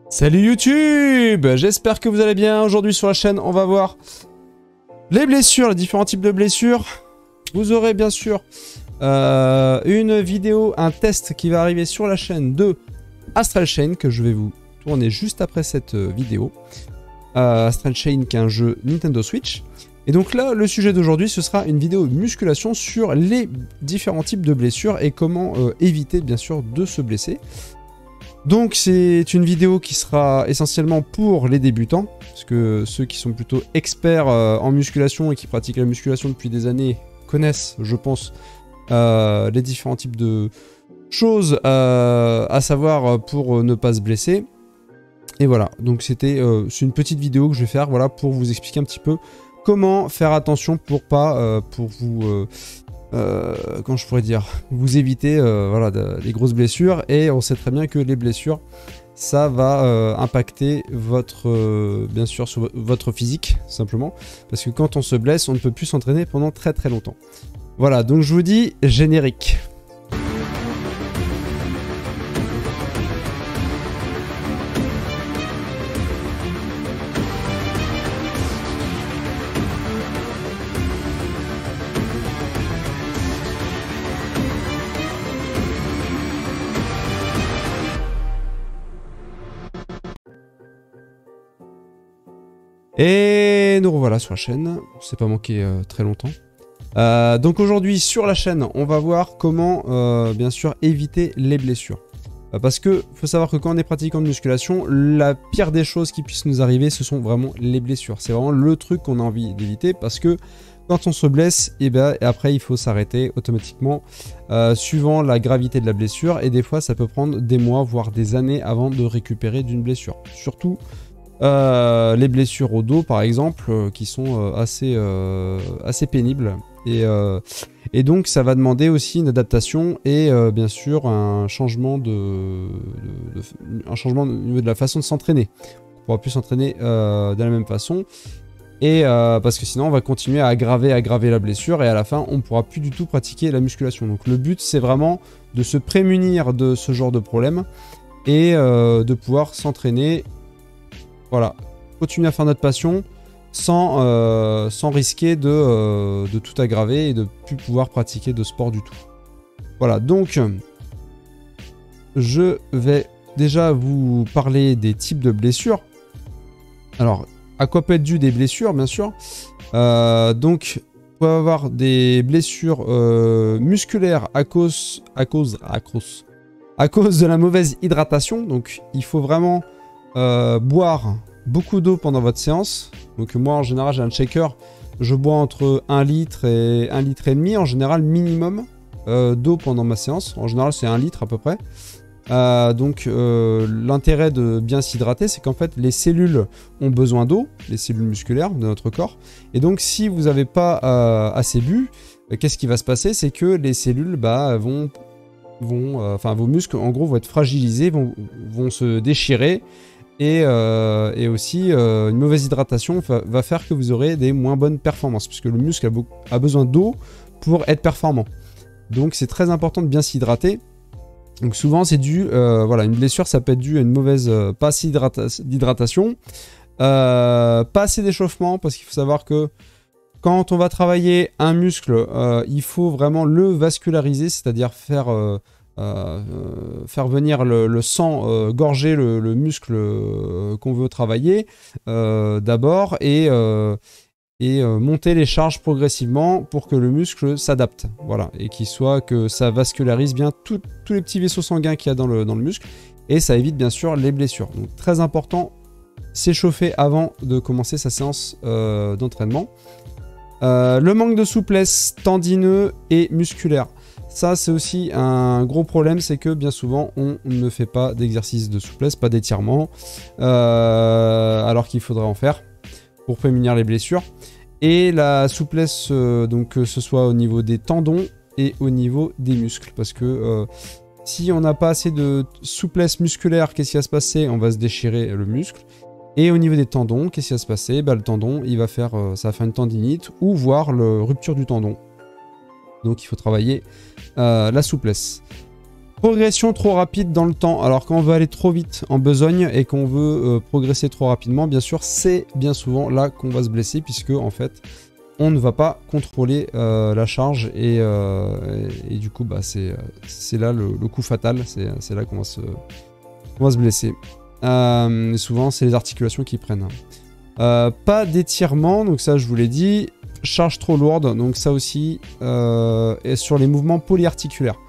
Salut YouTube, j'espère que vous allez bien. Aujourd'hui sur la chaîne, on va voir les blessures, les différents types de blessures. Vous aurez bien sûr une vidéo, un test qui va arriver sur la chaîne de Astral Chain que je vais vous tourner juste après cette vidéo. Astral Chain qui est un jeu Nintendo Switch. Et donc là, le sujet d'aujourd'hui, ce sera une vidéo de musculation sur les différents types de blessures et comment éviter bien sûr de se blesser. Donc c'est une vidéo qui sera essentiellement pour les débutants, parce que ceux qui sont plutôt experts en musculation et qui pratiquent la musculation depuis des années connaissent, je pense, les différents types de choses à savoir pour ne pas se blesser. Et voilà, donc c'est une petite vidéo que je vais faire voilà, pour vous expliquer un petit peu comment faire attention pour pas, pour vous... comment je pourrais dire, vous éviter voilà, les grosses blessures. Et on sait très bien que les blessures, ça va impacter votre, bien sûr, sur votre physique, simplement. Parce que quand on se blesse, on ne peut plus s'entraîner pendant très très longtemps. Voilà, donc je vous dis générique. Et nous revoilà sur la chaîne, c'est pas manqué très longtemps. Donc aujourd'hui sur la chaîne, on va voir comment bien sûr éviter les blessures. Parce que faut savoir que quand on est pratiquant de musculation, la pire des choses qui puissent nous arriver, ce sont vraiment les blessures. C'est vraiment le truc qu'on a envie d'éviter parce que quand on se blesse, et ben après il faut s'arrêter automatiquement suivant la gravité de la blessure. Et des fois ça peut prendre des mois voire des années avant de récupérer d'une blessure. Surtout les blessures au dos par exemple qui sont assez pénibles et donc ça va demander aussi une adaptation et bien sûr un changement un changement au niveau de la façon de s'entraîner. On ne pourra plus s'entraîner de la même façon et parce que sinon on va continuer à aggraver la blessure et à la fin on ne pourra plus du tout pratiquer la musculation. Donc le but c'est vraiment de se prémunir de ce genre de problème et de pouvoir s'entraîner. Voilà, continuer à faire notre passion sans risquer de tout aggraver et de plus pouvoir pratiquer de sport du tout. Voilà, donc je vais déjà vous parler des types de blessures. Alors, à quoi peut être dû des blessures, bien sûr. Donc, on peut avoir des blessures musculaires à cause de la mauvaise hydratation. Donc, il faut vraiment... boire beaucoup d'eau pendant votre séance. Donc moi en général j'ai un shaker, je bois entre 1 litre et 1,5 litre en général minimum d'eau pendant ma séance. En général c'est 1 litre à peu près. Donc l'intérêt de bien s'hydrater c'est qu'en fait les cellules ont besoin d'eau, les cellules musculaires de notre corps. Et donc si vous n'avez pas assez bu, qu'est-ce qui va se passer? C'est que les cellules enfin vos muscles en gros vont être fragilisés, vont se déchirer. Et aussi une mauvaise hydratation va faire que vous aurez des moins bonnes performances puisque le muscle a besoin d'eau pour être performant. Donc c'est très important de bien s'hydrater. Donc souvent c'est dû, voilà, une blessure ça peut être dû à une mauvaise pas assez d'hydratation, pas assez d'échauffement parce qu'il faut savoir que quand on va travailler un muscle, il faut vraiment le vasculariser, c'est-à-dire faire venir le sang, gorger le muscle qu'on veut travailler d'abord et monter les charges progressivement pour que le muscle s'adapte, voilà, et que ça vascularise bien tous les petits vaisseaux sanguins qu'il y a dans le muscle et ça évite bien sûr les blessures. Donc très important, s'échauffer avant de commencer sa séance d'entraînement. Le manque de souplesse tendineux et musculaire. Ça, c'est aussi un gros problème, c'est que bien souvent, on ne fait pas d'exercice de souplesse, pas d'étirement, alors qu'il faudrait en faire pour prémunir les blessures. Et la souplesse, donc que ce soit au niveau des tendons et au niveau des muscles, parce que si on n'a pas assez de souplesse musculaire, qu'est-ce qui va se passer? On va se déchirer le muscle. Et au niveau des tendons, qu'est-ce qui va se passer? Le tendon, ça va faire une tendinite ou voire la rupture du tendon. Donc il faut travailler la souplesse. Progression trop rapide dans le temps. Alors quand on veut aller trop vite en besogne et qu'on veut progresser trop rapidement, bien sûr, c'est bien souvent là qu'on va se blesser puisque en fait, on ne va pas contrôler la charge et du coup, bah, c'est là le coup fatal. C'est là qu'on va se blesser. Souvent, c'est les articulations qui prennent. Pas d'étirement, donc ça, je vous l'ai dit. Charge trop lourde, donc ça aussi, et sur les mouvements polyarticulaires.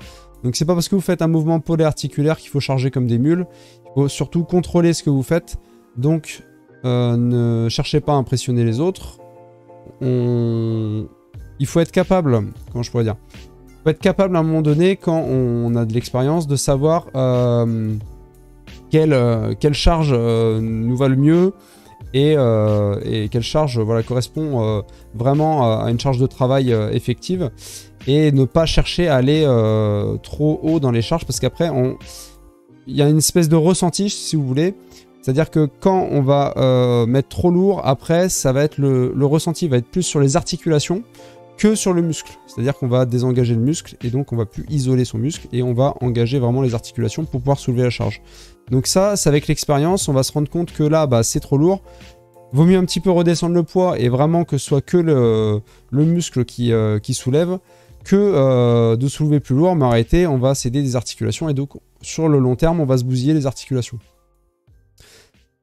Donc c'est pas parce que vous faites un mouvement polyarticulaire qu'il faut charger comme des mules. Il faut surtout contrôler ce que vous faites. Donc ne cherchez pas à impressionner les autres. Il faut être capable, comment je pourrais dire, il faut être capable à un moment donné, quand on a de l'expérience, de savoir quelle charge nous va le mieux et quelle charge voilà, correspond vraiment à une charge de travail effective. Et ne pas chercher à aller trop haut dans les charges parce qu'après, il y a une espèce de ressenti, si vous voulez. C'est-à-dire que quand on va mettre trop lourd, après, ça va être le ressenti va être plus sur les articulations que sur le muscle. C'est-à-dire qu'on va désengager le muscle et donc on va plus isoler son muscle et on va engager vraiment les articulations pour pouvoir soulever la charge. Donc ça, c'est avec l'expérience, on va se rendre compte que là, bah, c'est trop lourd. Vaut mieux un petit peu redescendre le poids et vraiment que ce soit que le muscle qui soulève, que de soulever plus lourd, mais en réalité, on va céder des articulations et donc sur le long terme, on va se bousiller les articulations.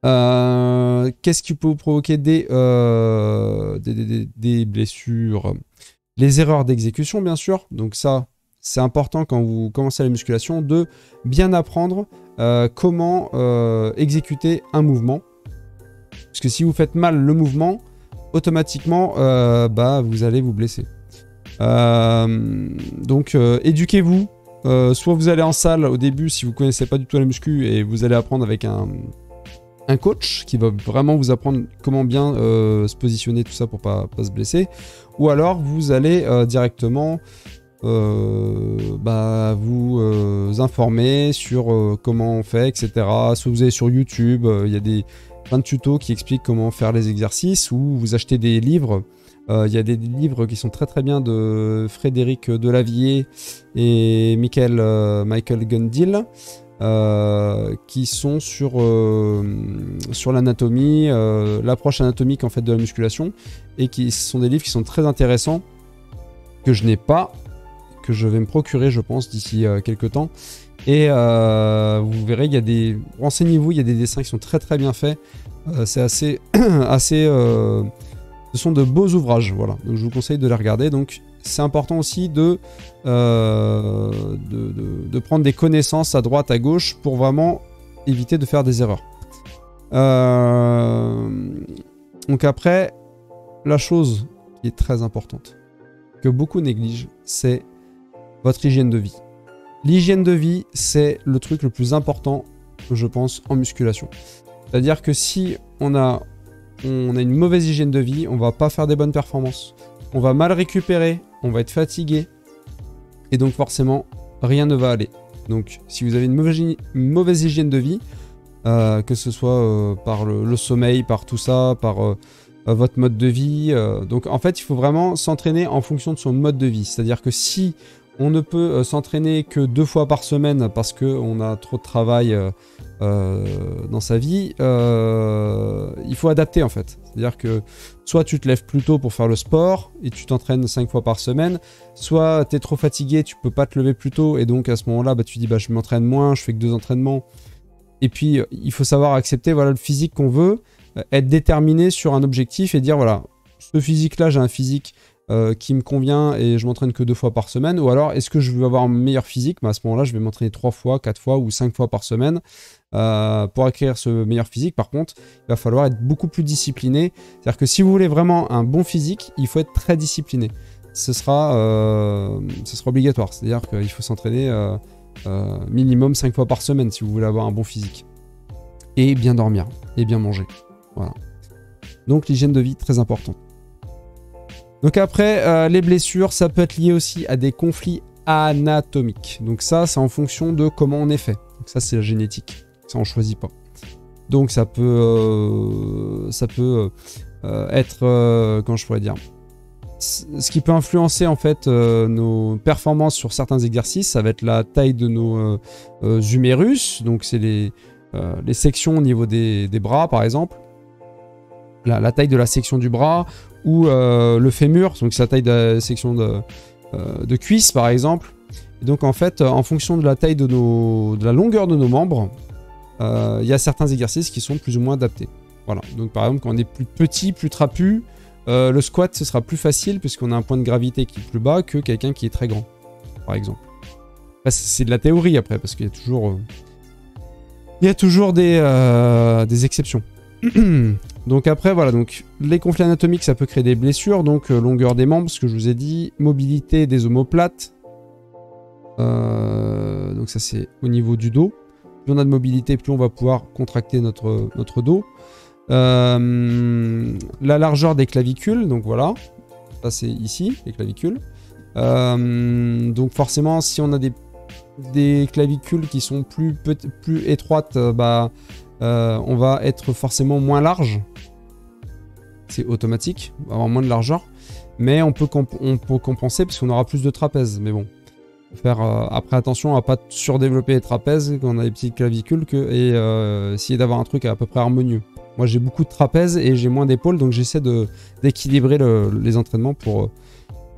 Qu'est-ce qui peut vous provoquer des blessures? Les erreurs d'exécution, bien sûr. Donc ça, c'est important quand vous commencez la musculation de bien apprendre comment exécuter un mouvement. Parce que si vous faites mal le mouvement, automatiquement, bah, vous allez vous blesser. Donc éduquez-vous. Soit vous allez en salle au début si vous ne connaissez pas du tout la muscu et vous allez apprendre avec un coach qui va vraiment vous apprendre comment bien se positionner, tout ça pour pas se blesser. Ou alors vous allez directement bah, vous informer sur comment on fait, etc. Soit vous allez sur YouTube, il y a plein de tutos qui expliquent comment faire les exercices, ou vous achetez des livres. Il y a des livres qui sont très très bien de Frédéric Delavier et Michael Gundil qui sont sur l'anatomie, l'approche anatomique en fait de la musculation, et qui sont des livres qui sont très intéressants que je n'ai pas, que je vais me procurer je pense d'ici quelques temps. Et vous verrez, il y a des... Renseignez-vous, il y a des dessins qui sont très très bien faits. C'est assez... Ce sont de beaux ouvrages, voilà. Donc je vous conseille de les regarder. Donc c'est important aussi de prendre des connaissances à droite, à gauche, pour vraiment éviter de faire des erreurs. Donc après, la chose qui est très importante, que beaucoup négligent, c'est votre hygiène de vie. L'hygiène de vie, c'est le truc le plus important, je pense, en musculation. C'est-à-dire que si on a une mauvaise hygiène de vie, on va pas faire des bonnes performances. On va mal récupérer, on va être fatigué. Et donc forcément, rien ne va aller. Donc si vous avez une mauvaise hygiène de vie, que ce soit par le sommeil, par tout ça, par votre mode de vie. Donc en fait, il faut vraiment s'entraîner en fonction de son mode de vie. C'est-à-dire que si on ne peut s'entraîner que 2 fois par semaine parce qu'on a trop de travail dans sa vie, il faut adapter en fait. C'est-à-dire que soit tu te lèves plus tôt pour faire le sport et tu t'entraînes 5 fois par semaine, soit tu es trop fatigué, tu peux pas te lever plus tôt et donc à ce moment-là, bah, tu dis bah, je m'entraîne moins, je fais que 2 entraînements. Et puis il faut savoir accepter voilà, le physique qu'on veut, être déterminé sur un objectif et dire voilà, ce physique-là, j'ai un physique qui me convient et je m'entraîne que 2 fois par semaine, ou alors est-ce que je veux avoir un meilleur physique, bah à ce moment là je vais m'entraîner 3 fois, 4 fois ou 5 fois par semaine pour acquérir ce meilleur physique. Par contre il va falloir être beaucoup plus discipliné, c'est à dire que si vous voulez vraiment un bon physique, il faut être très discipliné, ce sera obligatoire, c'est à dire qu'il faut s'entraîner minimum 5 fois par semaine si vous voulez avoir un bon physique, et bien dormir et bien manger, voilà. Donc l'hygiène de vie très importante. Donc après, les blessures, ça peut être lié aussi à des conflits anatomiques. Donc ça, c'est en fonction de comment on est fait. Donc ça, c'est la génétique. Ça, on ne choisit pas. Donc ça peut être, comment je pourrais dire, ce qui peut influencer en fait nos performances sur certains exercices, ça va être la taille de nos humérus, donc c'est les sections au niveau des bras par exemple, la taille de la section du bras, ou le fémur, donc c'est la taille de la section de cuisse par exemple. Et donc en fait, en fonction de la taille de la longueur de nos membres, il y a certains exercices qui sont plus ou moins adaptés. Voilà, donc par exemple quand on est plus petit, plus trapu, le squat ce sera plus facile puisqu'on a un point de gravité qui est plus bas que quelqu'un qui est très grand, par exemple. C'est de la théorie après, parce qu'il y a toujours des exceptions. Donc après voilà, donc les conflits anatomiques ça peut créer des blessures, donc longueur des membres, ce que je vous ai dit, mobilité des omoplates, donc ça c'est au niveau du dos. Plus on a de mobilité, plus on va pouvoir contracter notre dos. La largeur des clavicules, donc voilà, ça c'est ici, les clavicules. Donc forcément, si on a des clavicules qui sont plus étroites, on va être forcément moins large. C'est automatique, on va avoir moins de largeur. Mais on peut compenser parce qu'on aura plus de trapèzes. Mais bon, faire après attention à pas surdévelopper les trapèzes quand on a des petites clavicules et essayer d'avoir un truc à peu près harmonieux. Moi j'ai beaucoup de trapèzes et j'ai moins d'épaules, donc j'essaie d'équilibrer les entraînements pour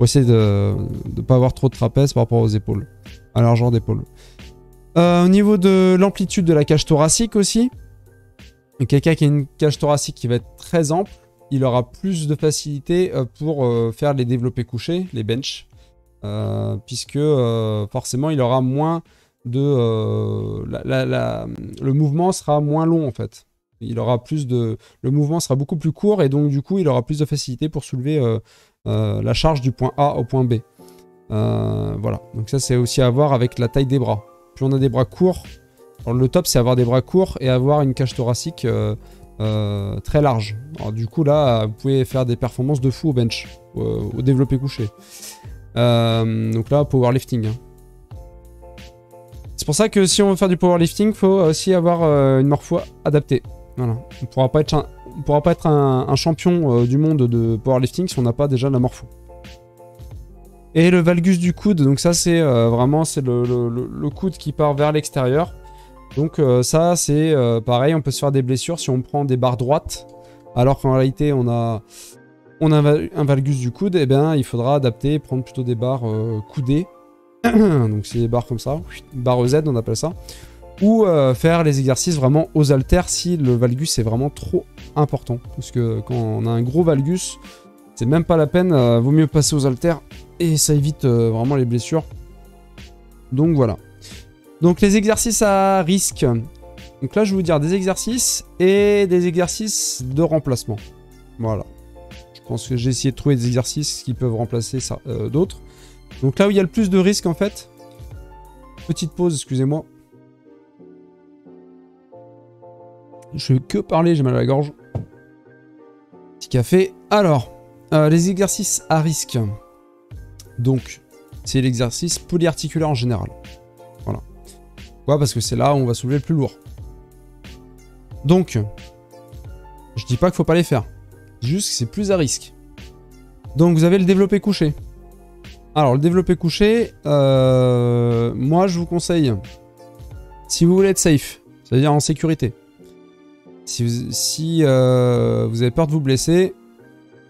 essayer de ne pas avoir trop de trapèzes par rapport aux épaules, à la largeur d'épaule. Au niveau de l'amplitude de la cage thoracique aussi, quelqu'un qui a une cage thoracique qui va être très ample, il aura plus de facilité pour faire les développés couchés, les bench, puisque forcément il aura moins de... le mouvement sera moins long en fait. Le mouvement sera beaucoup plus court et donc du coup il aura plus de facilité pour soulever la charge du point A au point B. Voilà, donc ça c'est aussi à voir avec la taille des bras. Plus on a des bras courts, alors le top c'est avoir des bras courts et avoir une cage thoracique très large. Alors du coup là vous pouvez faire des performances de fou au bench, au développé couché. Donc là powerlifting. Hein. C'est pour ça que si on veut faire du powerlifting, il faut aussi avoir une morpho adaptée. Voilà. On ne pourra pas être un champion du monde de powerlifting si on n'a pas déjà la morpho. Et le valgus du coude, donc ça c'est vraiment le coude qui part vers l'extérieur. Donc ça c'est pareil, on peut se faire des blessures si on prend des barres droites, alors qu'en réalité on a un valgus du coude, et bien il faudra adapter, prendre plutôt des barres coudées. Donc c'est des barres comme ça, barre Z on appelle ça. Ou faire les exercices vraiment aux haltères si le valgus est vraiment trop important. Parce que quand on a un gros valgus, c'est même pas la peine, vaut mieux passer aux haltères et ça évite vraiment les blessures. Donc voilà. Donc les exercices à risque. Donc là je vais vous dire des exercices et des exercices de remplacement. Voilà. Je pense que j'ai essayé de trouver des exercices qui peuvent remplacer d'autres. Donc là où il y a le plus de risques en fait. Petite pause, excusez-moi. Je fais que parler, j'ai mal à la gorge. Petit café. Alors, les exercices à risque. Donc, c'est l'exercice polyarticulaire en général. Voilà. Pourquoi ? Parce que c'est là où on va soulever le plus lourd. Donc, je dis pas qu'il faut pas les faire. Juste que c'est plus à risque. Donc, vous avez le développé couché. Alors, le développé couché, moi, je vous conseille, si vous voulez être safe, c'est-à-dire en sécurité, si vous avez peur de vous blesser,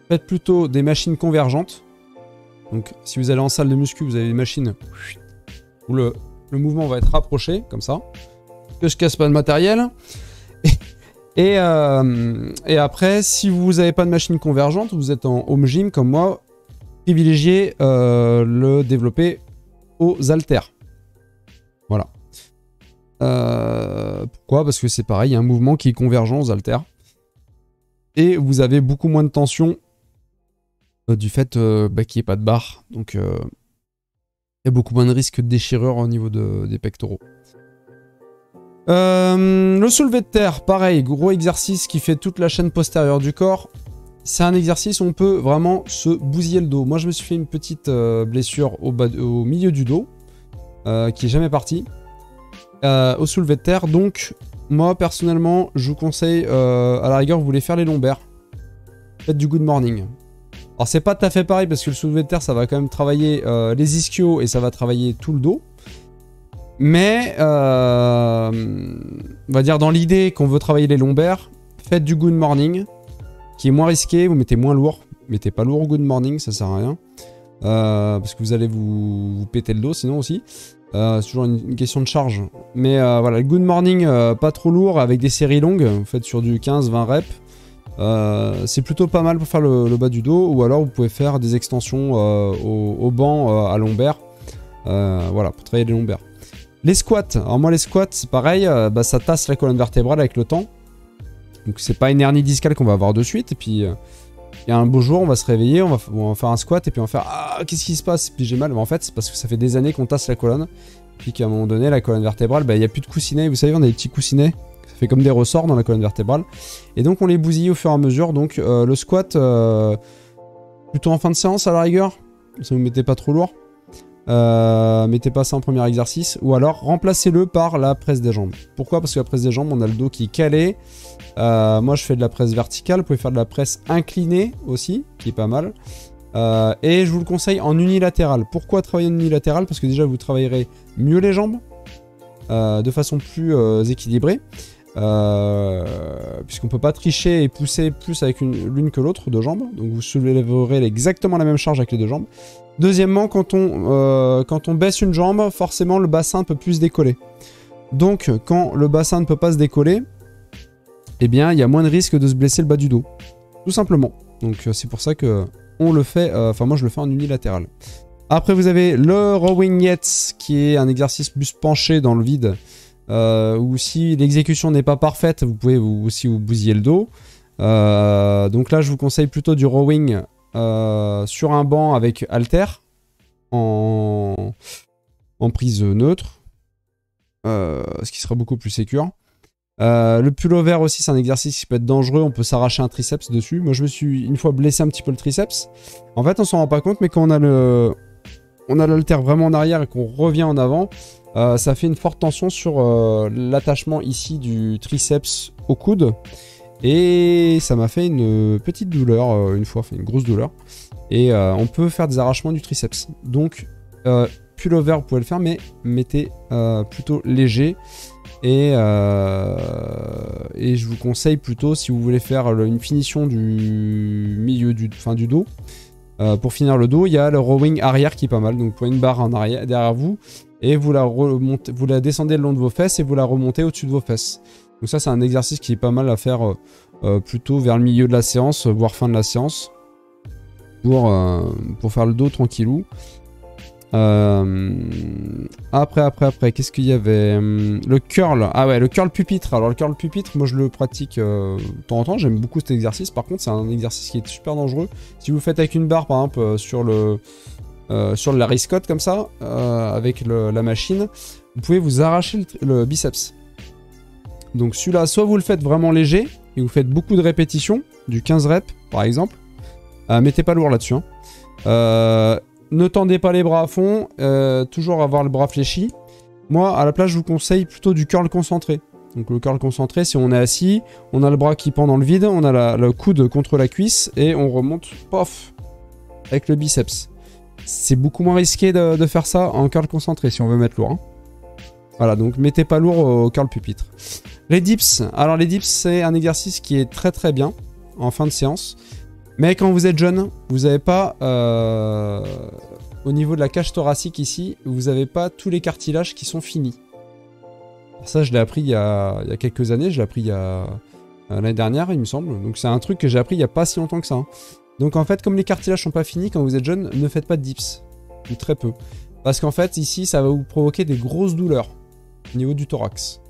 faites plutôt des machines convergentes. Donc, si vous allez en salle de muscu, vous avez des machines où le mouvement va être rapproché, comme ça. Que je casse pas de matériel. Et après, si vous n'avez pas de machine convergente, vous êtes en home gym comme moi, privilégiez le développé aux haltères. Voilà. Pourquoi ? Parce que c'est pareil, il y a un mouvement qui est convergent aux haltères. Et vous avez beaucoup moins de tension du fait qu'il n'y ait pas de barre. Donc il y a beaucoup moins de risque de déchirure au niveau des pectoraux. Le soulevé de terre, pareil, gros exercice qui fait toute la chaîne postérieure du corps. C'est un exercice où on peut vraiment se bousiller le dos. Moi je me suis fait une petite blessure au milieu du dos qui est jamais partie. Au soulevé de terre, donc moi personnellement je vous conseille à la rigueur vous voulez faire les lombaires, faites du good morning, Alors c'est pas tout à fait pareil parce que le soulevé de terre ça va quand même travailler les ischios et ça va travailler tout le dos. Mais on va dire dans l'idée qu'on veut travailler les lombaires, faites du good morning qui est moins risqué, vous mettez moins lourd. Mettez pas lourd au good morning, ça sert à rien. Parce que vous allez vous péter le dos sinon aussi. C'est toujours une question de charge. Mais voilà, le good morning pas trop lourd avec des séries longues, vous faites sur du 15-20 reps. C'est plutôt pas mal pour faire le bas du dos, ou alors vous pouvez faire des extensions au banc à lombaire. Voilà, pour travailler les lombaires. Les squats, alors moi les squats c'est pareil, ça tasse la colonne vertébrale avec le temps. Donc c'est pas une hernie discale qu'on va avoir de suite. Et puis il y a un beau jour on va se réveiller, on va faire un squat et puis on va faire ah qu'est-ce qui se passe, et puis j'ai mal. En fait c'est parce que ça fait des années qu'on tasse la colonne. Puis qu'à un moment donné la colonne vertébrale, il n'y a plus de coussinets. Vous savez on a des petits coussinets, ça fait comme des ressorts dans la colonne vertébrale. Et donc on les bousille au fur et à mesure. Donc le squat plutôt en fin de séance à la rigueur, si vous ne mettez pas trop lourd. Mettez pas ça en premier exercice, ou alors remplacez-le par la presse des jambes. Pourquoi? Parce que la presse des jambes on a le dos qui est calé. Moi je fais de la presse verticale, vous pouvez faire de la presse inclinée aussi, qui est pas mal. Et je vous le conseille en unilatéral. Pourquoi travailler en unilatéral? Parce que déjà vous travaillerez mieux les jambes de façon plus équilibrée, puisqu'on peut pas tricher et pousser plus avec l'une que l'autre de jambes. Donc vous soulèverez exactement la même charge avec les deux jambes. Deuxièmement, quand on baisse une jambe, forcément le bassin peut plus se décoller. Donc quand le bassin ne peut pas se décoller, eh bien il y a moins de risque de se blesser le bas du dos. Tout simplement. Donc c'est pour ça que on le fait, enfin moi je le fais en unilatéral. Après vous avez le rowing yet, qui est un exercice plus penché dans le vide, où si l'exécution n'est pas parfaite, vous pouvez aussi vous bousiller le dos. Donc là je vous conseille plutôt du rowing sur un banc avec halter en prise neutre, ce qui sera beaucoup plus sécure. Le pullover aussi c'est un exercice qui peut être dangereux, on peut s'arracher un triceps dessus. Moi je me suis une fois blessé un petit peu le triceps. En fait on s'en rend pas compte, mais quand on a l'halter vraiment en arrière et qu'on revient en avant, ça fait une forte tension sur l'attachement ici du triceps au coude. Et ça m'a fait une petite douleur une fois, une grosse douleur. Et on peut faire des arrachements du triceps. Donc pullover vous pouvez le faire, mais mettez plutôt léger. Et je vous conseille plutôt, si vous voulez faire une finition du milieu du dos, pour finir le dos, il y a le rowing arrière qui est pas mal. Donc vous prenez une barre en arrière derrière vous et vous la descendez le long de vos fesses et vous la remontez au-dessus de vos fesses. Donc ça c'est un exercice qui est pas mal à faire plutôt vers le milieu de la séance, voire fin de la séance, pour faire le dos tranquillou. Après, qu'est-ce qu'il y avait? Le curl. Ah ouais, le curl pupitre. Alors le curl pupitre, moi je le pratique de temps en temps, j'aime beaucoup cet exercice. Par contre c'est un exercice qui est super dangereux. Si vous le faites avec une barre par exemple sur la riscotte comme ça, avec la machine, vous pouvez vous arracher le biceps. Donc celui-là, soit vous le faites vraiment léger et vous faites beaucoup de répétitions, du 15 reps par exemple. Mettez pas lourd là-dessus. Ne tendez pas les bras à fond, toujours avoir le bras fléchi. Moi, à la place, je vous conseille plutôt du curl concentré. Donc le curl concentré, si on est assis, on a le bras qui pend dans le vide, on a le coude contre la cuisse et on remonte, pof, avec le biceps. C'est beaucoup moins risqué de faire ça en curl concentré si on veut mettre lourd. Hein. Voilà, donc mettez pas lourd au curl pupitre. Les dips. Alors les dips, c'est un exercice qui est très très bien en fin de séance. Mais quand vous êtes jeune, vous n'avez pas, au niveau de la cage thoracique ici, vous n'avez pas tous les cartilages qui sont finis. Alors ça, je l'ai appris il y a quelques années, je l'ai appris l'année dernière, il me semble. Donc c'est un truc que j'ai appris il n'y a pas si longtemps que ça. Hein. Donc en fait, comme les cartilages sont pas finis, quand vous êtes jeune, ne faites pas de dips. Ou très peu. Parce qu'en fait, ici, ça va vous provoquer des grosses douleurs au niveau du thorax.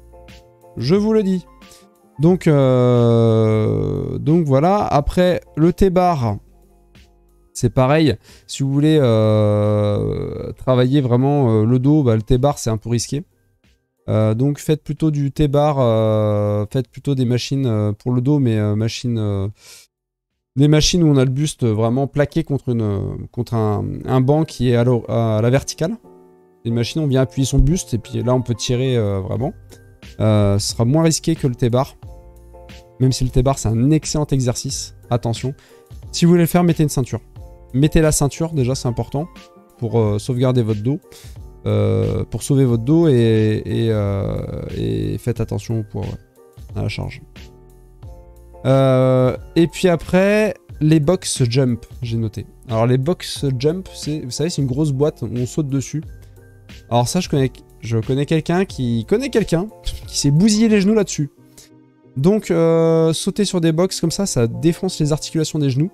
Je vous le dis. Donc voilà. Après, le T-bar, c'est pareil. Si vous voulez travailler vraiment le dos, le T-bar, c'est un peu risqué. Donc faites plutôt du T-bar, faites plutôt des machines pour le dos, mais des machines où on a le buste vraiment plaqué contre un banc qui est à la verticale. Une machine, on vient appuyer son buste et puis là on peut tirer vraiment. Ce sera moins risqué que le T-bar. Même si le T-bar c'est un excellent exercice. Attention. Si vous voulez le faire, mettez une ceinture. Mettez la ceinture, déjà c'est important, pour sauvegarder votre dos. Pour sauver votre dos et faites attention au poids, ouais, à la charge. Et puis après, les box jump, j'ai noté. Alors les box jump, vous savez, c'est une grosse boîte où on saute dessus. Alors ça, je connais quelqu'un qui s'est bousillé les genoux là-dessus. Donc sauter sur des box comme ça défonce les articulations des genoux.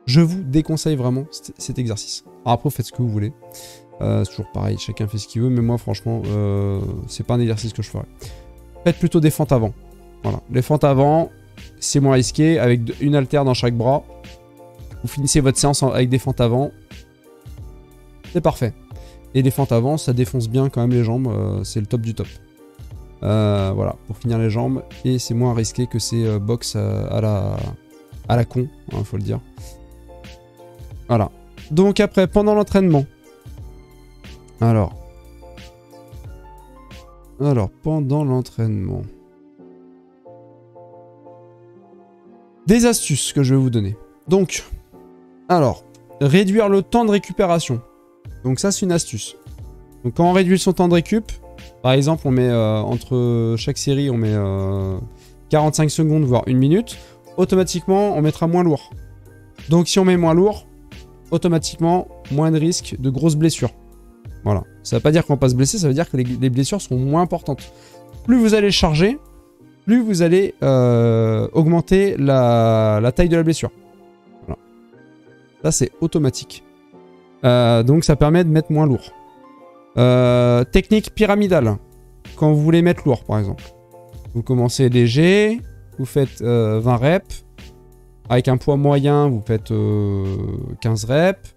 Je vous déconseille vraiment cet exercice. Alors après, faites ce que vous voulez. C'est toujours pareil, chacun fait ce qu'il veut, mais moi franchement, c'est pas un exercice que je ferais. Faites plutôt des fentes avant. Voilà, les fentes avant, c'est moins risqué, avec une haltère dans chaque bras. Vous finissez votre séance avec des fentes avant. C'est parfait. Et les fentes avant, ça défonce bien quand même les jambes, c'est le top du top. Voilà, pour finir les jambes, et c'est moins risqué que ces box à la con, hein, faut le dire. Voilà. Donc après, pendant l'entraînement. Alors, pendant l'entraînement. Des astuces que je vais vous donner. Donc, alors, réduire le temps de récupération. Donc ça, c'est une astuce. Donc quand on réduit son temps de récup, par exemple, on met entre chaque série, on met 45 secondes, voire 1 minute. Automatiquement, on mettra moins lourd. Donc si on met moins lourd, automatiquement, moins de risque de grosses blessures. Voilà. Ça ne veut pas dire qu'on va pas se blesser, ça veut dire que les blessures seront moins importantes. Plus vous allez charger, plus vous allez augmenter la taille de la blessure. Voilà. Ça, c'est automatique. Donc, ça permet de mettre moins lourd. Technique pyramidale. Quand vous voulez mettre lourd, par exemple. Vous commencez léger, vous faites 20 reps. Avec un poids moyen, vous faites 15 reps.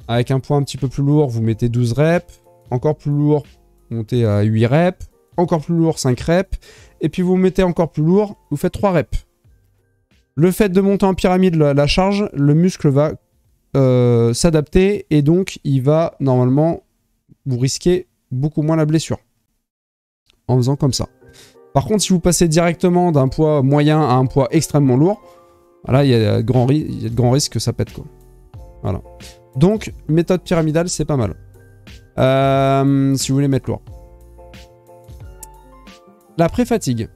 Avec un poids un petit peu plus lourd, vous mettez 12 reps. Encore plus lourd, vous montez à 8 reps. Encore plus lourd, 5 reps. Et puis vous mettez encore plus lourd, vous faites 3 reps. Le fait de monter en pyramide la charge, le muscle va s'adapter et donc il va normalement vous risquer beaucoup moins la blessure. En faisant comme ça. Par contre, si vous passez directement d'un poids moyen à un poids extrêmement lourd, là il y a de grands risques que ça pète, quoi. Voilà. Donc, méthode pyramidale, c'est pas mal. Si vous voulez mettre lourd. La pré-fatigue.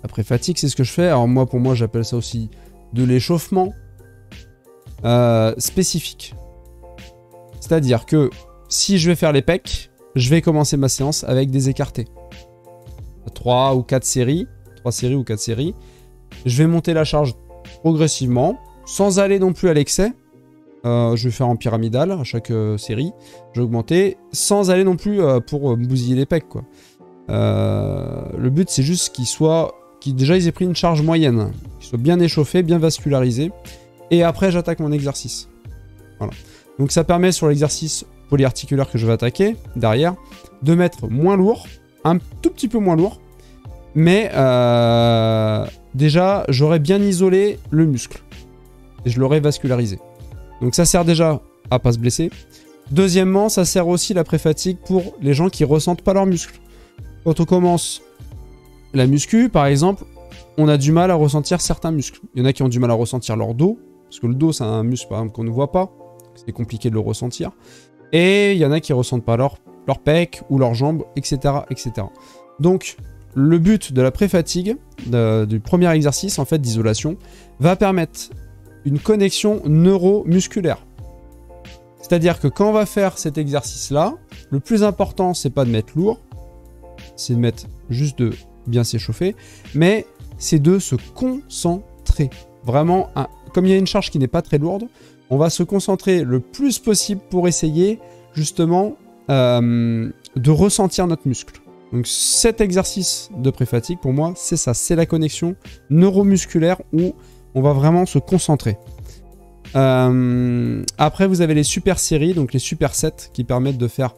La pré-fatigue, c'est ce que je fais. Alors moi, pour moi, j'appelle ça aussi de l'échauffement spécifique. C'est-à-dire que si je vais faire les pecs, je vais commencer ma séance avec des écartés. 3 ou 4 séries. 3 séries ou 4 séries. Je vais monter la charge progressivement, sans aller non plus à l'excès. Je vais faire en pyramidal à chaque série. Je vais augmenter sans aller non plus pour bousiller les pecs, quoi. Le but, c'est juste déjà ils aient pris une charge moyenne, qu'ils soient bien échauffés, bien vascularisés. Et après, j'attaque mon exercice. Voilà. Donc ça permet sur l'exercice polyarticulaire que je vais attaquer, derrière, de mettre moins lourd, un tout petit peu moins lourd. Mais déjà, j'aurais bien isolé le muscle. Et je l'aurais vascularisé. Donc ça sert déjà à pas se blesser. Deuxièmement, ça sert aussi la pré-fatigue pour les gens qui ressentent pas leurs muscles. Quand on commence la muscu, par exemple, on a du mal à ressentir certains muscles. Il y en a qui ont du mal à ressentir leur dos, parce que le dos, c'est un muscle, par exemple, qu'on ne voit pas. C'est compliqué de le ressentir. Et il y en a qui ressentent pas leur pec ou leurs jambes, etc., etc. Donc, le but de la pré-fatigue, du premier exercice, en fait, d'isolation, va permettre une connexion neuromusculaire. C'est-à-dire que quand on va faire cet exercice-là, le plus important, c'est pas de mettre lourd, c'est de mettre juste de bien s'échauffer, mais c'est de se concentrer. Vraiment, comme il y a une charge qui n'est pas très lourde, on va se concentrer le plus possible pour essayer justement de ressentir notre muscle. Donc cet exercice de pré-fatigue, pour moi, c'est ça, c'est la connexion neuromusculaire où on va vraiment se concentrer. Après, vous avez les super séries, donc les super sets qui permettent de faire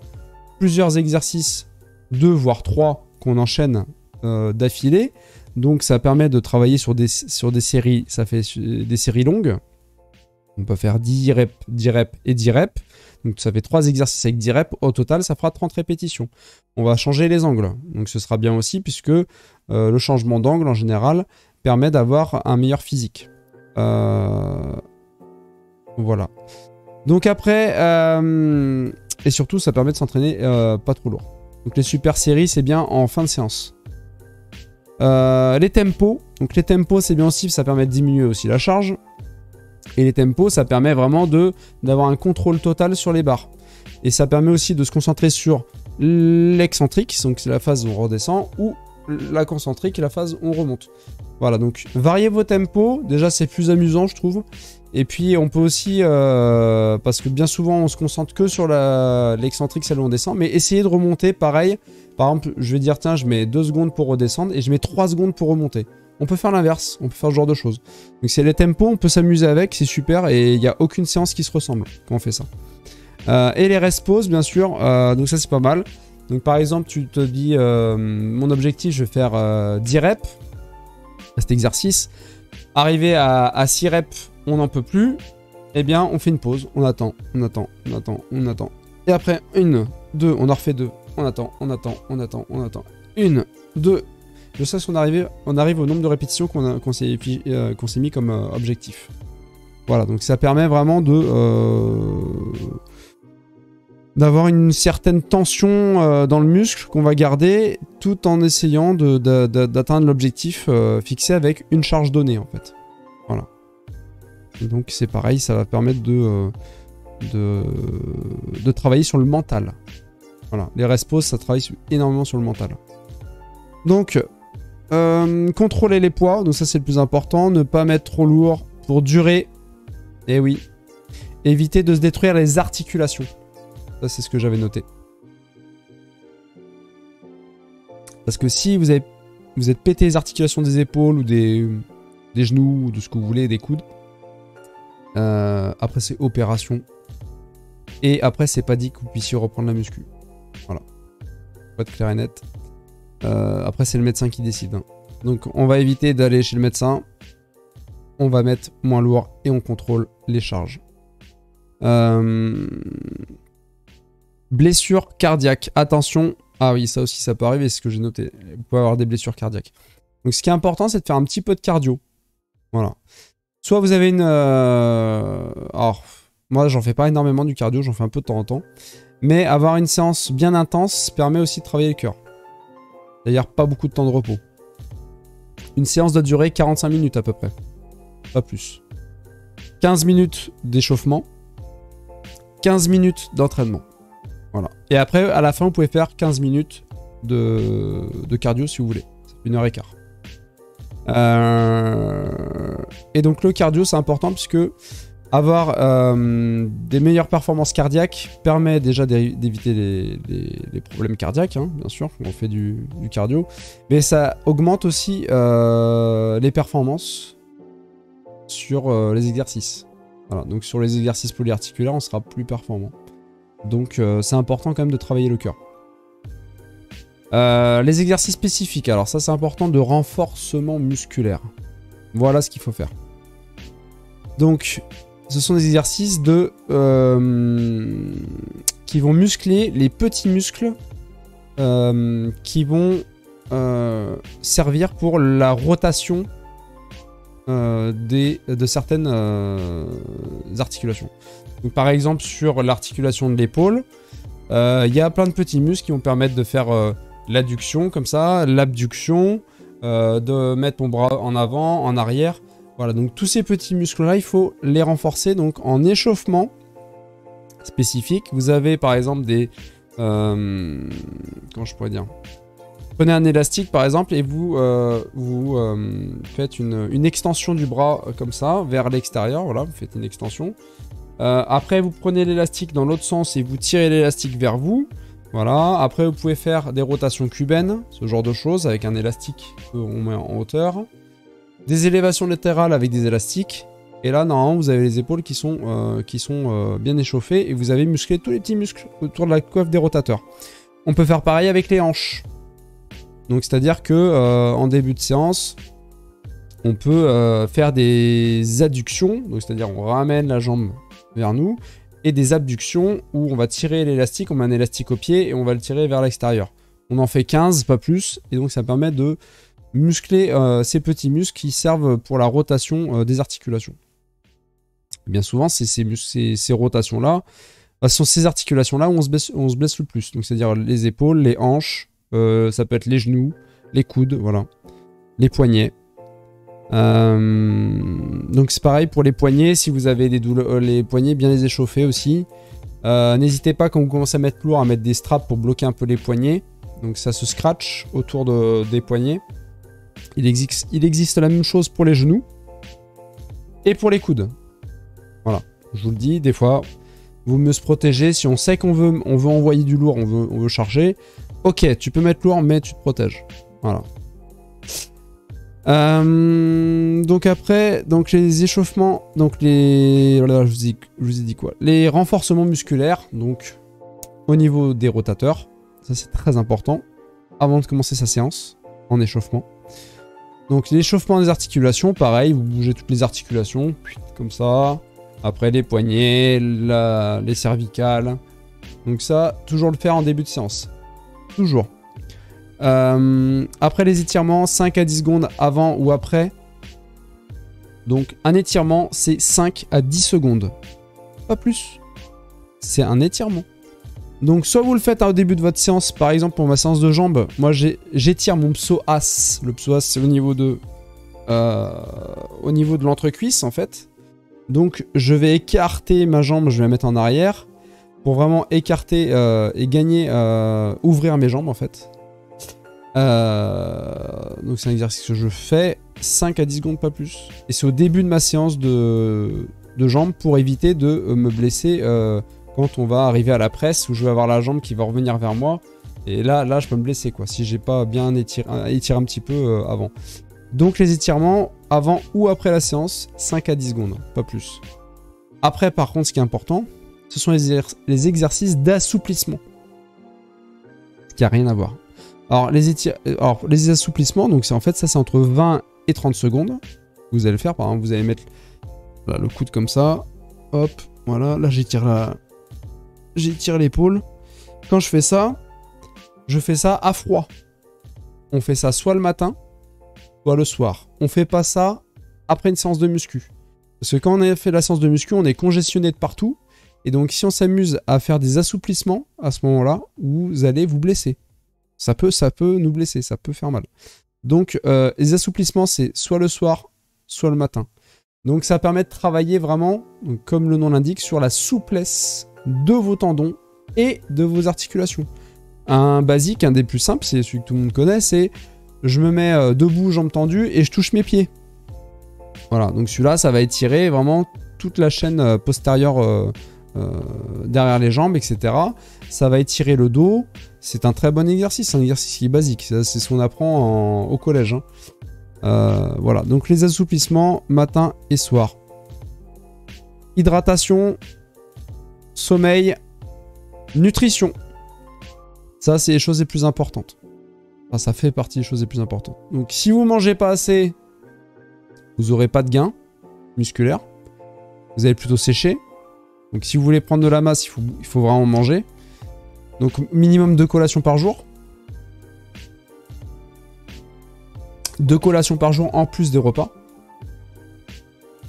plusieurs exercices, 2 voire 3 qu'on enchaîne d'affilée. Donc ça permet de travailler sur des séries, ça fait des séries longues. On peut faire 10 reps, 10 reps et 10 reps. Donc ça fait 3 exercices avec 10 reps. Au total, ça fera 30 répétitions. On va changer les angles. Donc ce sera bien aussi puisque le changement d'angle en général permet d'avoir un meilleur physique. Voilà. Voilà. Donc après, et surtout ça permet de s'entraîner pas trop lourd. Donc les super séries c'est bien en fin de séance. Les tempos, donc les tempos c'est bien aussi, ça permet de diminuer aussi la charge. Et les tempos ça permet vraiment d'avoir un contrôle total sur les barres. Et ça permet aussi de se concentrer sur l'excentrique, donc c'est la phase où on redescend, ou la concentrique, la phase où on remonte. Voilà, donc variez vos tempos, déjà c'est plus amusant je trouve. Et puis on peut aussi, parce que bien souvent on se concentre que sur l'excentrique, celle où on descend, mais essayez de remonter pareil. Par exemple, je vais dire tiens, je mets 2 secondes pour redescendre et je mets 3 secondes pour remonter. On peut faire l'inverse, on peut faire ce genre de choses. Donc c'est les tempos, on peut s'amuser avec, c'est super et il n'y a aucune séance qui se ressemble quand on fait ça. Et les rest pauses bien sûr, donc ça c'est pas mal. Donc par exemple tu te dis mon objectif je vais faire 10 reps à cet exercice. Arrivé à 6 reps on n'en peut plus, eh bien on fait une pause, on attend. Et après 1, 2, on en refait 2, on attend. 1, 2, je sais qu'on arrive au nombre de répétitions qu'on s'est mis comme objectif. Voilà, donc ça permet vraiment d'avoir une certaine tension dans le muscle qu'on va garder tout en essayant d'atteindre l'objectif fixé avec une charge donnée en fait. Voilà. Et donc c'est pareil, ça va permettre de travailler sur le mental. Voilà, les rest pauses ça travaille énormément sur le mental. Donc contrôler les poids, donc ça c'est le plus important, ne pas mettre trop lourd pour durer. Et oui, éviter de se détruire les articulations. Ça, c'est ce que j'avais noté. Parce que si vous êtes pété les articulations des épaules ou des genoux ou de ce que vous voulez, des coudes, après c'est opération. Et après, c'est pas dit que vous puissiez reprendre la muscu. Voilà. Pas de clair et net. Après, c'est le médecin qui décide. Hein. Donc, on va éviter d'aller chez le médecin. On va mettre moins lourd et on contrôle les charges. Blessure cardiaque. Attention. Ah oui, ça aussi, ça peut arriver, c'est ce que j'ai noté. Vous pouvez avoir des blessures cardiaques. Donc, ce qui est important, c'est de faire un petit peu de cardio. Voilà. Soit vous avez une... Alors, moi, j'en fais pas énormément du cardio, j'en fais un peu de temps en temps. Mais avoir une séance bien intense permet aussi de travailler le cœur. C'est-à-dire pas beaucoup de temps de repos. Une séance doit durer 45 minutes à peu près. Pas plus. 15 minutes d'échauffement. 15 minutes d'entraînement. Voilà. Et après, à la fin, vous pouvez faire 15 minutes de cardio si vous voulez. 1h15. Et donc le cardio, c'est important puisque avoir des meilleures performances cardiaques permet déjà d'éviter les problèmes cardiaques, hein, bien sûr, quand on fait du cardio. Mais ça augmente aussi les performances sur les exercices. Voilà, donc sur les exercices polyarticulaires, on sera plus performant. Donc c'est important quand même de travailler le cœur. Les exercices spécifiques, alors ça c'est important, de renforcement musculaire. Voilà ce qu'il faut faire. Donc ce sont des exercices qui vont muscler les petits muscles qui vont servir pour la rotation de certaines articulations. Donc, par exemple sur l'articulation de l'épaule, il y a plein de petits muscles qui vont permettre de faire l'adduction comme ça, l'abduction, de mettre mon bras en avant, en arrière. Voilà, donc tous ces petits muscles-là, il faut les renforcer. Donc en échauffement spécifique, vous avez par exemple des... comment je pourrais dire ? Prenez un élastique par exemple et vous faites une extension du bras comme ça, vers l'extérieur. Voilà, vous faites une extension. Après, vous prenez l'élastique dans l'autre sens et vous tirez l'élastique vers vous. Voilà, après vous pouvez faire des rotations cubaines, ce genre de choses, avec un élastique qu'on met en hauteur. Des élévations latérales avec des élastiques. Et là, normalement, vous avez les épaules qui sont bien échauffées et vous avez musclé tous les petits muscles autour de la coiffe des rotateurs. On peut faire pareil avec les hanches. Donc, c'est-à-dire que en début de séance, on peut faire des adductions. Donc, c'est-à-dire on ramène la jambe vers nous. Et des abductions où on va tirer l'élastique, on met un élastique au pied et on va le tirer vers l'extérieur. On en fait 15, pas plus. Et donc, ça permet de muscler ces petits muscles qui servent pour la rotation des articulations. Et bien souvent, c'est ces rotations-là, ce sont ces articulations-là où on se blesse le plus. Donc c'est-à-dire les épaules, les hanches, ça peut être les genoux, les coudes, voilà, les poignets. Donc c'est pareil pour les poignets, si vous avez des douleurs, les poignets, bien les échauffer aussi. N'hésitez pas quand vous commencez à mettre lourd à mettre des straps pour bloquer un peu les poignets. Donc ça se scratch autour des poignets. Il existe la même chose pour les genoux et pour les coudes. Voilà, je vous le dis, des fois, vaut mieux se protéger. Si on sait qu'on veut envoyer du lourd, on veut charger, ok, tu peux mettre lourd, mais tu te protèges. Voilà. Donc après, donc les échauffements, donc les, voilà, je vous ai dit quoi? Les renforcements musculaires, donc au niveau des rotateurs, ça c'est très important, avant de commencer sa séance en échauffement. Donc l'échauffement des articulations, pareil, vous bougez toutes les articulations, comme ça. Après les poignets, les cervicales. Donc ça, toujours le faire en début de séance. Toujours. Après les étirements, 5 à 10 secondes avant ou après. Donc un étirement, c'est 5 à 10 secondes. Pas plus. C'est un étirement. Donc soit vous le faites au début de votre séance, par exemple pour ma séance de jambes, moi j'étire mon psoas. Le psoas c'est au niveau de l'entrecuisse en fait. Donc je vais écarter ma jambe, je vais la mettre en arrière pour vraiment écarter et gagner, ouvrir mes jambes en fait. Donc c'est un exercice que je fais 5 à 10 secondes, pas plus. Et c'est au début de ma séance de jambes pour éviter de me blesser quand on va arriver à la presse où je vais avoir la jambe qui va revenir vers moi. Et là je peux me blesser quoi, si j'ai pas bien étiré un petit peu avant. Donc les étirements avant ou après la séance, 5 à 10 secondes, pas plus. Après par contre ce qui est important, ce sont les exercices d'assouplissement. Ce qui n'a rien à voir. Alors les assouplissements, donc c'est en fait ça c'est entre 20 et 30 secondes. Vous allez faire par exemple, vous allez mettre là, le coude comme ça, hop, voilà, là j'étire l'épaule. Quand je fais ça à froid. On fait ça soit le matin, soit le soir. On fait pas ça après une séance de muscu. Parce que quand on a fait la séance de muscu, on est congestionné de partout. Et donc si on s'amuse à faire des assouplissements à ce moment-là, vous allez vous blesser. Ça peut nous blesser, ça peut faire mal. Donc les assouplissements, c'est soit le soir, soit le matin. Donc ça permet de travailler vraiment, donc, comme le nom l'indique, sur la souplesse de vos tendons et de vos articulations. Un basique, un des plus simples, c'est celui que tout le monde connaît, c'est je me mets debout, jambes tendues, et je touche mes pieds. Voilà, donc celui-là, ça va étirer vraiment toute la chaîne postérieure derrière les jambes, etc. Ça va étirer le dos. C'est un très bon exercice, un exercice qui est basique. C'est ce qu'on apprend au collège. Voilà, donc les assouplissements matin et soir. Hydratation, sommeil, nutrition. Ça, c'est les choses les plus importantes. Enfin, ça fait partie des choses les plus importantes. Donc, si vous mangez pas assez, vous n'aurez pas de gain musculaire. Vous allez plutôt sécher. Donc, si vous voulez prendre de la masse, il faut vraiment manger. Donc, minimum 2 collations par jour. 2 collations par jour en plus des repas.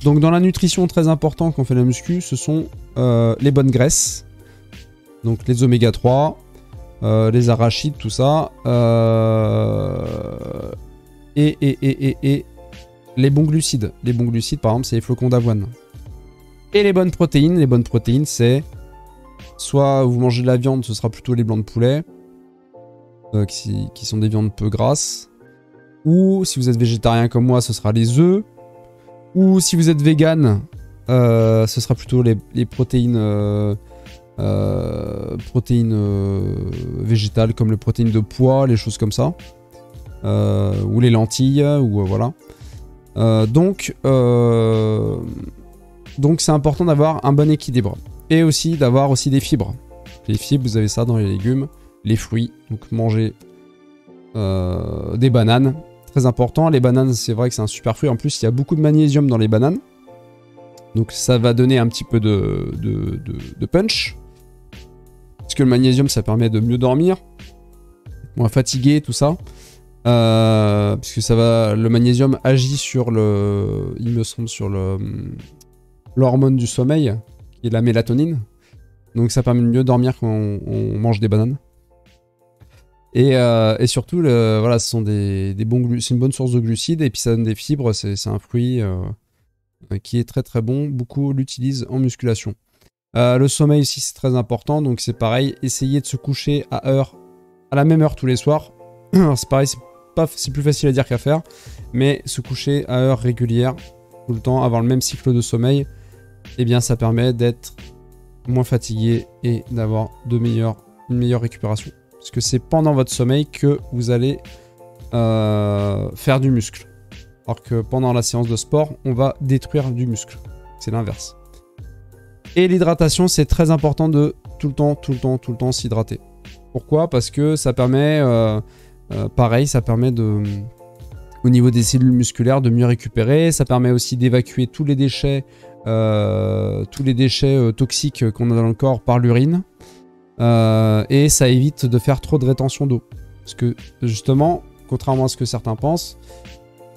Donc, dans la nutrition, très important quand on fait la muscu, ce sont les bonnes graisses. Donc, les oméga 3, les arachides, tout ça. Et les bons glucides. Les bons glucides, par exemple, c'est les flocons d'avoine. Et les bonnes protéines, c'est soit vous mangez de la viande, ce sera plutôt les blancs de poulet, qui sont des viandes peu grasses. Ou si vous êtes végétarien comme moi, ce sera les œufs. Ou si vous êtes vegan, ce sera plutôt les protéines, végétales comme les protéines de pois, les choses comme ça. Ou les lentilles, ou voilà. Donc c'est important d'avoir un bon équilibre. Et aussi d'avoir aussi des fibres. Les fibres, vous avez ça dans les légumes, les fruits. Donc manger des bananes. Très important. Les bananes, c'est vrai que c'est un super fruit. En plus, il y a beaucoup de magnésium dans les bananes. Donc ça va donner un petit peu de punch. Parce que le magnésium, ça permet de mieux dormir. Moins fatigué, tout ça. Parce que le magnésium agit sur il me semble, sur l'hormone du sommeil, qui est la mélatonine. Donc ça permet de mieux dormir quand on mange des bananes. Et surtout, voilà, ce sont c'est une bonne source de glucides, et puis ça donne des fibres, c'est un fruit qui est très très bon, beaucoup l'utilisent en musculation. Le sommeil aussi c'est très important, donc c'est pareil, essayez de se coucher à la même heure tous les soirs. C'est pareil, c'est plus facile à dire qu'à faire, mais se coucher à heure régulière, tout le temps, avoir le même cycle de sommeil, eh bien ça permet d'être moins fatigué et d'avoir une meilleure récupération. Parce que c'est pendant votre sommeil que vous allez faire du muscle. Alors que pendant la séance de sport, on va détruire du muscle. C'est l'inverse. Et l'hydratation, c'est très important de tout le temps s'hydrater. Pourquoi? Parce que ça permet, pareil, ça permet au niveau des cellules musculaires de mieux récupérer. Ça permet aussi d'évacuer tous les déchets toxiques qu'on a dans le corps par l'urine. Et ça évite de faire trop de rétention d'eau. Parce que justement, contrairement à ce que certains pensent,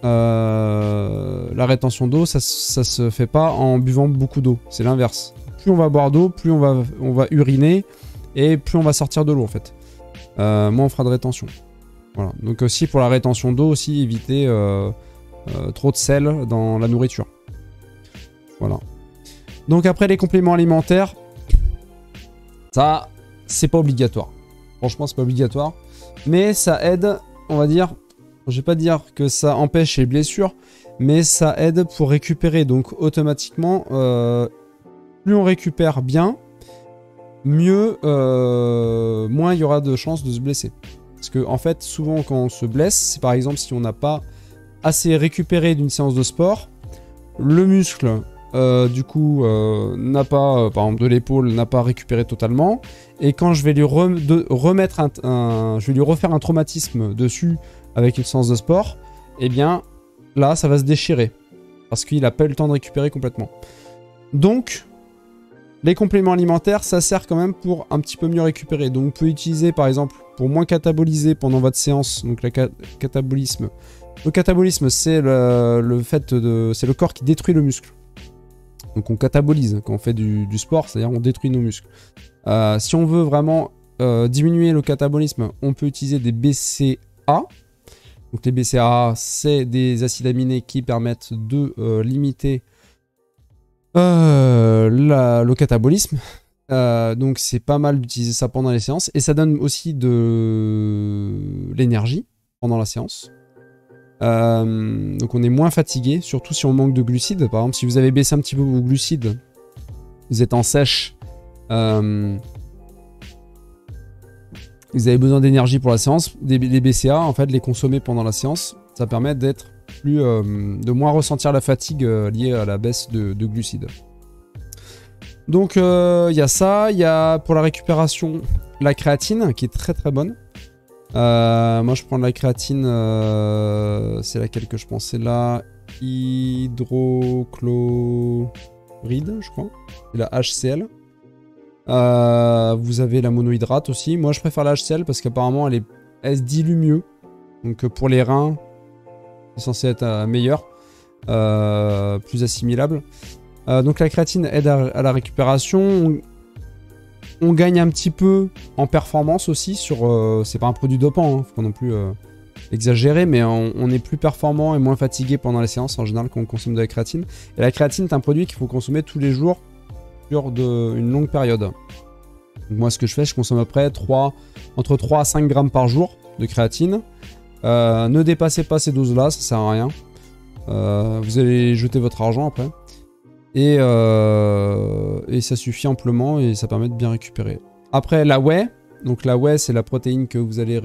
la rétention d'eau, ça se fait pas en buvant beaucoup d'eau. C'est l'inverse. Plus on va boire d'eau, plus on va uriner, et plus on va sortir de l'eau en fait. Moins on fera de rétention. Voilà. Donc aussi pour la rétention d'eau, aussi éviter trop de sel dans la nourriture. Voilà. Donc après les compléments alimentaires, ça c'est pas obligatoire. Franchement c'est pas obligatoire. Mais ça aide, on va dire, je vais pas dire que ça empêche les blessures, mais ça aide pour récupérer. Donc automatiquement, plus on récupère bien, mieux, moins il y aura de chances de se blesser. Parce que en fait, souvent quand on se blesse, c'est par exemple si on n'a pas assez récupéré d'une séance de sport, le muscle, du coup, n'a pas, par exemple de l'épaule, n'a pas récupéré totalement. Et quand je vais lui je vais lui refaire un traumatisme dessus avec une séance de sport, eh bien là, ça va se déchirer. Parce qu'il n'a pas eu le temps de récupérer complètement. Donc, les compléments alimentaires, ça sert quand même pour un petit peu mieux récupérer. Donc, vous pouvez utiliser, par exemple, pour moins cataboliser pendant votre séance, donc le catabolisme. Le catabolisme, c'est c'est le corps qui détruit le muscle. Donc, on catabolise quand on fait du sport, c'est-à-dire on détruit nos muscles. Si on veut vraiment diminuer le catabolisme, on peut utiliser des BCA. Donc, les BCA, c'est des acides aminés qui permettent de limiter le catabolisme. Donc c'est pas mal d'utiliser ça pendant les séances, et ça donne aussi de l'énergie pendant la séance. Donc on est moins fatigué, surtout si on manque de glucides. Par exemple, si vous avez baissé un petit peu vos glucides, vous êtes en sèche, vous avez besoin d'énergie pour la séance. Les BCA, en fait, les consommer pendant la séance, ça permet d'être de moins ressentir la fatigue liée à la baisse de glucides. Donc il y a ça, il y a pour la récupération la créatine qui est très très bonne. Moi je prends de la créatine, c'est laquelle que je prends? C'est la hydrochloride, je crois, c'est la HCl. Vous avez la monohydrate aussi. Moi je préfère la HCl parce qu'apparemment elle se dilue mieux. Donc pour les reins, c'est censé être meilleur, plus assimilable. Donc la créatine aide à la récupération. On gagne un petit peu en performance aussi sur. C'est pas un produit dopant, hein, faut pas non plus exagérer, mais on est plus performant et moins fatigué pendant les séances en général quand on consomme de la créatine. Et la créatine est un produit qu'il faut consommer tous les jours sur une longue période. Donc moi ce que je fais, je consomme à peu près entre 3 à 5 grammes par jour de créatine. Ne dépassez pas ces doses-là, ça sert à rien. Vous allez jeter votre argent après. Et ça suffit amplement et ça permet de bien récupérer. Après la whey, donc la whey c'est la protéine que vous allez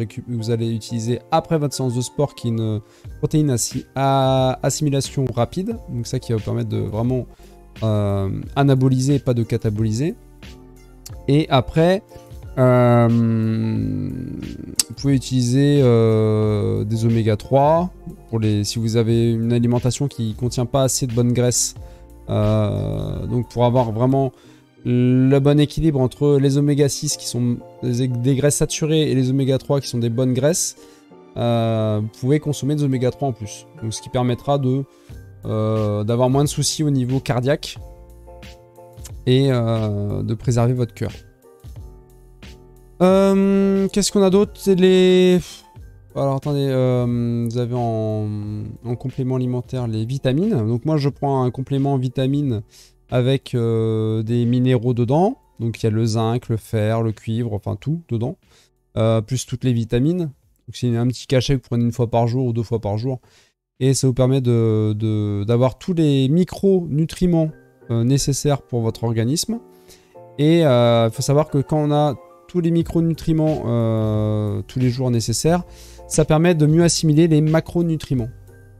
utiliser après votre séance de sport, qui est une protéine à assimilation rapide. Donc ça qui va vous permettre de vraiment anaboliser et pas de cataboliser. Et après, vous pouvez utiliser des oméga 3 si vous avez une alimentation qui ne contient pas assez de bonne graisse. Donc pour avoir vraiment le bon équilibre entre les oméga 6 qui sont des graisses saturées et les oméga 3 qui sont des bonnes graisses, vous pouvez consommer des oméga 3 en plus. Donc ce qui permettra d'avoir moins de soucis au niveau cardiaque et de préserver votre cœur. Qu'est-ce qu'on a d'autre? C'est les... Alors attendez, vous avez en complément alimentaire les vitamines. Donc moi je prends un complément vitamine avec des minéraux dedans. Donc il y a le zinc, le fer, le cuivre, enfin tout dedans. Plus toutes les vitamines. Donc c'est un petit cachet que vous prenez une fois par jour ou 2 fois par jour. Et ça vous permet d'avoir tous les micronutriments nécessaires pour votre organisme. Et il faut savoir que quand on a tous les micronutriments tous les jours nécessaires, ça permet de mieux assimiler les macronutriments.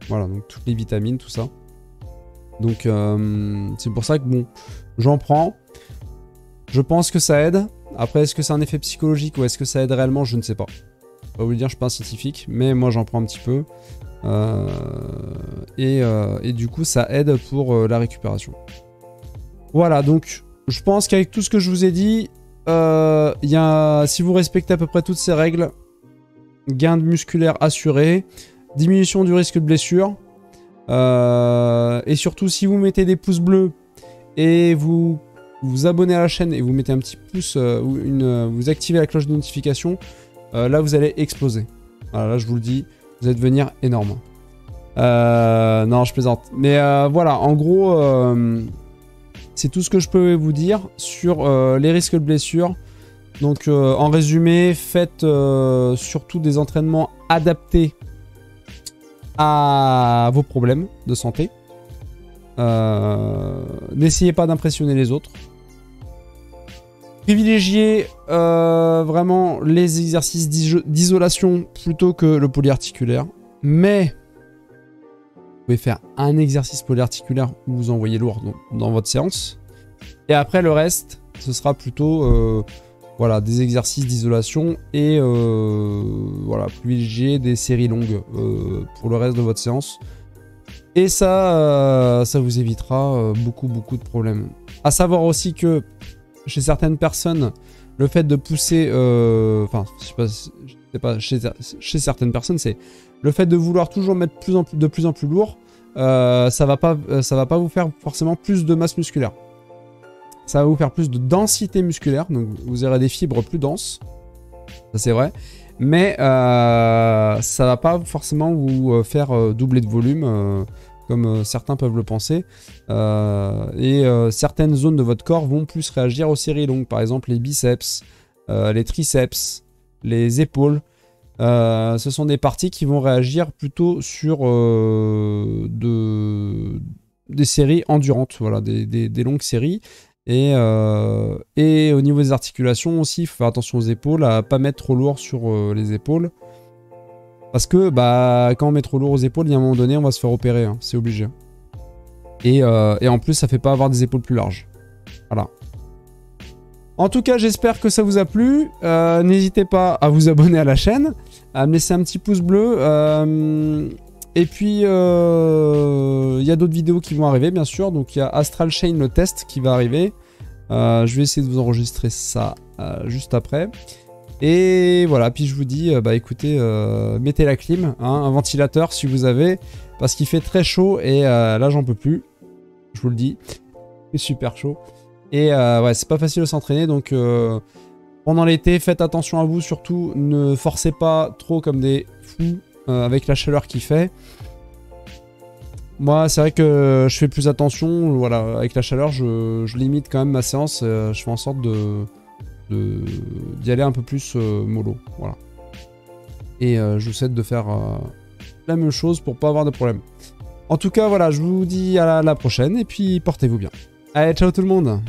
Voilà, donc toutes les vitamines, tout ça. Donc c'est pour ça que bon, j'en prends. Je pense que ça aide. Après, est-ce que c'est un effet psychologique ou est-ce que ça aide réellement? Je ne sais pas. Je vais pas vous le dire, je suis pas un scientifique, mais moi j'en prends un petit peu. Et du coup, ça aide pour la récupération. Voilà, donc je pense qu'avec tout ce que je vous ai dit, si vous respectez à peu près toutes ces règles, gain de musculaire assuré, diminution du risque de blessure, et surtout si vous mettez des pouces bleus et vous abonnez à la chaîne et vous mettez un petit pouce, vous activez la cloche de notification, là vous allez exploser. Voilà, là je vous le dis, vous allez devenir énorme. Non, je plaisante. Mais voilà, en gros, c'est tout ce que je peux vous dire sur les risques de blessure. Donc en résumé, faites surtout des entraînements adaptés à vos problèmes de santé. N'essayez pas d'impressionner les autres. Privilégiez vraiment les exercices d'isolation plutôt que le polyarticulaire. Mais vous pouvez faire un exercice polyarticulaire où vous envoyez lourd dans votre séance. Et après le reste, ce sera plutôt voilà, des exercices d'isolation et voilà, privilégier des séries longues pour le reste de votre séance. Et ça, ça vous évitera beaucoup de problèmes. À savoir aussi que chez certaines personnes, le fait de pousser, enfin, je sais pas, chez certaines personnes, c'est le fait de vouloir toujours mettre de plus en plus lourd, ça va pas vous faire forcément plus de masse musculaire. Ça va vous faire plus de densité musculaire, donc vous aurez des fibres plus denses, ça c'est vrai, mais ça va pas forcément vous faire doubler de volume, comme certains peuvent le penser, certaines zones de votre corps vont plus réagir aux séries longues, par exemple les biceps, les triceps, les épaules. Ce sont des parties qui vont réagir plutôt sur des séries endurantes, voilà, des longues séries. Et au niveau des articulations aussi, il faut faire attention aux épaules, à pas mettre trop lourd sur les épaules. Parce que bah, quand on met trop lourd aux épaules, il y a un moment donné, on va se faire opérer, hein, c'est obligé. Et en plus, ça fait pas avoir des épaules plus larges. Voilà. En tout cas, j'espère que ça vous a plu. N'hésitez pas à vous abonner à la chaîne, à me laisser un petit pouce bleu. Et puis, il y a d'autres vidéos qui vont arriver, bien sûr. Donc, il y a Astral Chain, le test, qui va arriver. Je vais essayer de vous enregistrer ça juste après. Et voilà, puis je vous dis, bah écoutez, mettez la clim, hein, un ventilateur si vous avez, parce qu'il fait très chaud et là, j'en peux plus. Je vous le dis, c'est super chaud. Et ouais, c'est pas facile de s'entraîner, donc pendant l'été, faites attention à vous, surtout ne forcez pas trop comme des fous avec la chaleur qu'il fait. Moi, c'est vrai que je fais plus attention, voilà, avec la chaleur, je limite quand même ma séance, je fais en sorte d'y aller un peu plus mollo, voilà. Et je vous souhaite de faire la même chose pour pas avoir de problème. En tout cas, voilà, je vous dis à la prochaine et puis portez-vous bien. Allez, ciao tout le monde!